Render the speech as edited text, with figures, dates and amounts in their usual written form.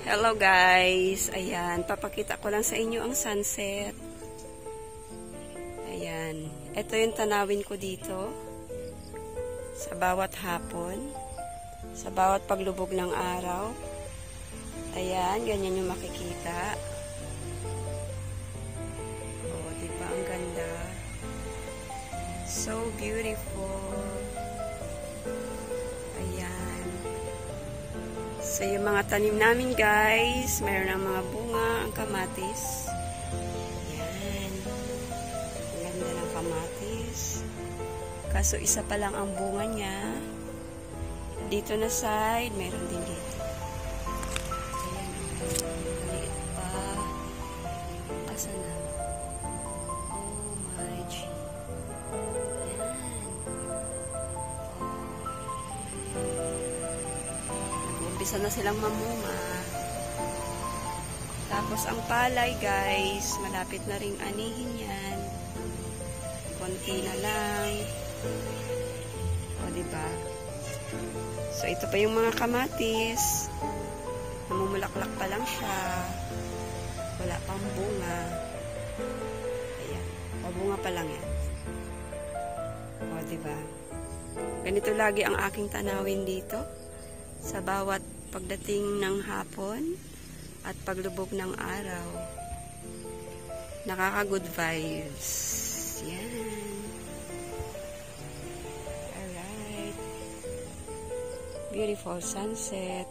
Hello guys, ayan, papakita ko lang sa inyo ang sunset. Ayan, ito yung tanawin ko dito sa bawat hapon, sa bawat paglubog ng araw. Ayan, ganyan yung makikita. Oh, diba ang ganda? So beautiful. Ayan. So, yung mga tanim namin guys, mayroon ng mga bunga, ang kamatis. Ayan. Ang ganda ng kamatis. Kaso isa pa lang ang bunga niya. Dito na side, mayroon din dito. Ayan. Maliit pa. Asa na? Oh my G. Umpisa na silang mamunga. Tapos ang palay guys, malapit na ring anihin yan. Konti na lang. O diba? So ito pa yung mga kamatis. Namumulaklak pa lang siya. Wala pang bunga. Ayan. Bunga pa lang yan. O diba? Ganito lagi ang aking tanawin dito. Sa bawat pagdating ng hapon at paglubog ng araw. Nakaka-good vibes. Yan. Alright. Beautiful sunset.